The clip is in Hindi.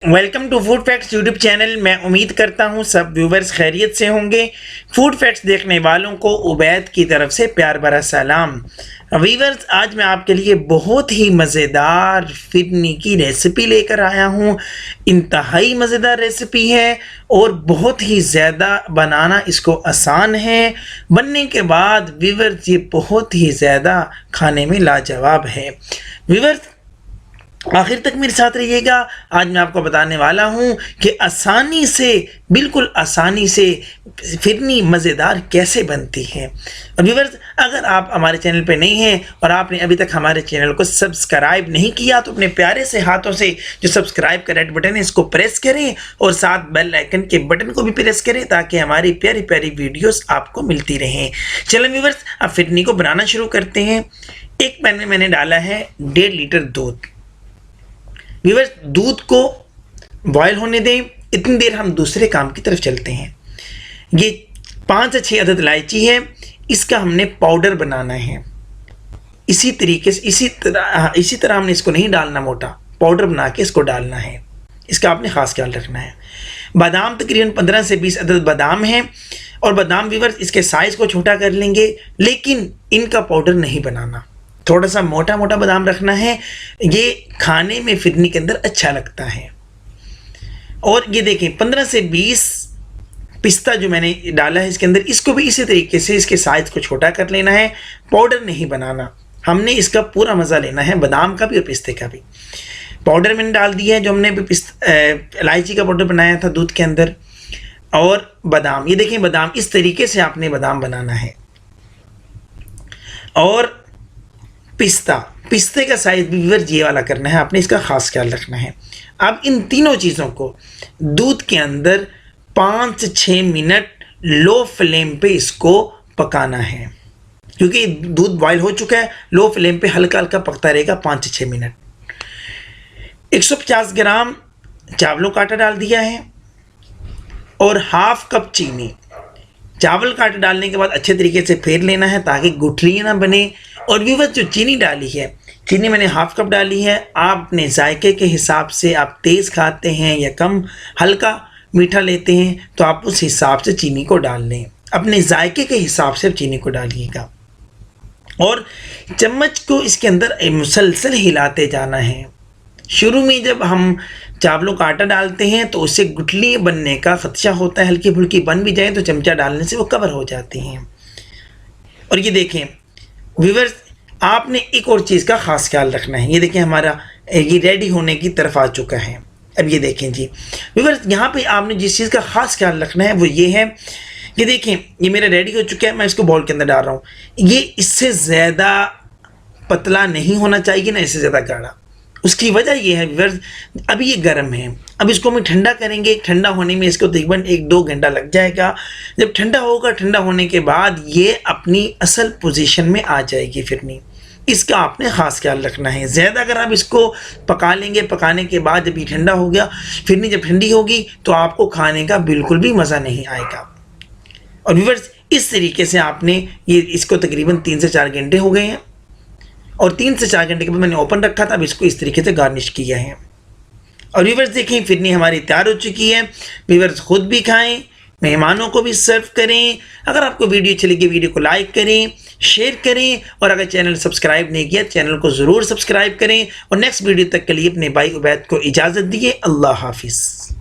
Welcome to food facts YouTube channel. मैं उम्मीद करता हूँ सब व्यूवर्स खैरियत से होंगे। फूड फैक्ट्स देखने वालों को उबैद की तरफ से प्यार भरा सलाम। व्यूवर्स, आज मैं आपके लिए बहुत ही मज़ेदार फिरनी की रेसिपी लेकर आया हूँ। इंतहाई मज़ेदार रेसिपी है और बहुत ही ज़्यादा बनाना इसको आसान है। बनने के बाद व्यूवर्स ये बहुत ही ज़्यादा खाने में लाजवाब है। व्यूवर्स, आखिर तक मेरे साथ रहिएगा। आज मैं आपको बताने वाला हूं कि आसानी से, बिल्कुल आसानी से फिरनी मज़ेदार कैसे बनती है। और व्यूअर्स, अगर आप हमारे चैनल पे नहीं हैं और आपने अभी तक हमारे चैनल को सब्सक्राइब नहीं किया तो अपने प्यारे से हाथों से जो सब्सक्राइब का रेड बटन है इसको प्रेस करें और साथ बेल आइकन के बटन को भी प्रेस करें ताकि हमारी प्यारी प्यारी वीडियोस आपको मिलती रहें। चलें व्यूअर्स, अब फिरनी को बनाना शुरू करते हैं। एक पैन में मैंने डाला है 1.5 लीटर दूध। व्यूअर्स, दूध को बॉयल होने दें। इतनी देर हम दूसरे काम की तरफ चलते हैं। ये 5 से 6 अदद इलायची है, इसका हमने पाउडर बनाना है। इसी तरीके से इसी तरह हमने इसको नहीं डालना, मोटा पाउडर बना के इसको डालना है। इसका आपने ख़ास ख्याल रखना है। बादाम तकरीबन 15 से 20 अदद बादाम है और बादाम व्यूअर्स इसके साइज़ को छोटा कर लेंगे, लेकिन इनका पाउडर नहीं बनाना। थोड़ा सा मोटा मोटा बादाम रखना है, ये खाने में फिरनी के अंदर अच्छा लगता है। और ये देखें 15 से 20 पिस्ता जो मैंने डाला है इसके अंदर, इसको भी इसी तरीके से इसके साइज़ को छोटा कर लेना है। पाउडर नहीं बनाना, हमने इसका पूरा मज़ा लेना है, बादाम का भी और पिस्ते का भी। पाउडर मैंने डाल दिया है जो हमने इलायची का पाउडर बनाया था दूध के अंदर। और बादाम, ये देखें बादाम इस तरीके से आपने बादाम बनाना है। और पिस्ते का साइज भी व्यूअर्स ये वाला करना है, आपने इसका ख़ास ख्याल रखना है। अब इन तीनों चीज़ों को दूध के अंदर 5 से 6 मिनट लो फ्लेम पे इसको पकाना है, क्योंकि दूध बॉयल हो चुका है। लो फ्लेम पे हल्का हल्का पकता रहेगा 5 से 6 मिनट। 150 ग्राम चावलों का आटा डाल दिया है और ½ कप चीनी। चावल का आटा डालने के बाद अच्छे तरीके से फेर लेना है ताकि गुठलियाँ ना बने। और व्यूअर्स, जो चीनी डाली है, चीनी मैंने ½ कप डाली है। आप अपने जायके के हिसाब से, आप तेज़ खाते हैं या कम हल्का मीठा लेते हैं तो आप उस हिसाब से चीनी को डाल लें। अपने जायके के हिसाब से चीनी को डालिएगा और चम्मच को इसके अंदर मुसलसल हिलाते जाना है। शुरू में जब हम चावलों का आटा डालते हैं तो उससे गुठली बनने का खदशा होता है, हल्की फुल्की बन भी जाए तो चमचा डालने से वो कवर हो जाती हैं। और ये देखें व्यूअर्स, आपने एक और चीज़ का ख़ास ख्याल रखना है। ये देखें हमारा ये रेडी होने की तरफ आ चुका है। अब ये देखें जी व्यूअर्स, यहाँ पे आपने जिस चीज़ का ख़ास ख्याल रखना है वो ये है कि देखें ये मेरा रेडी हो चुका है। मैं इसको बाउल के अंदर डाल रहा हूँ। ये इससे ज़्यादा पतला नहीं होना चाहिए, ना इससे ज़्यादा गाढ़ा। उसकी वजह यह है व्यूअर्स, अभी ये गर्म है, अब इसको हम ठंडा करेंगे। ठंडा होने में इसको तकरीबन 1-2 घंटा लग जाएगा। जब ठंडा होगा, ठंडा होने के बाद ये अपनी असल पोजीशन में आ जाएगी फिरनी। इसका आपने ख़ास ख्याल रखना है। ज़्यादा अगर आप इसको पका लेंगे, पकाने के बाद जब ये ठंडा हो गया, फिरनी जब ठंडी होगी तो आपको खाने का बिल्कुल भी मज़ा नहीं आएगा। और व्यूअर्स, इस तरीके से आपने ये इसको तकरीबन 3 से 4 घंटे हो गए हैं और 3 से 4 घंटे के बाद मैंने ओपन रखा था। अब इसको इस तरीके से गार्निश किया है। और व्यूअर्स देखें, फिरनी हमारी तैयार हो चुकी है। व्यूअर्स, खुद भी खाएं, मेहमानों को भी सर्व करें। अगर आपको वीडियो अच्छी लगी, वीडियो को लाइक करें, शेयर करें और अगर चैनल सब्सक्राइब नहीं किया चैनल को ज़रूर सब्सक्राइब करें। और नेक्स्ट वीडियो तक के लिए अपने भाई उबैद को इजाज़त दिए। अल्लाह हाफिज़।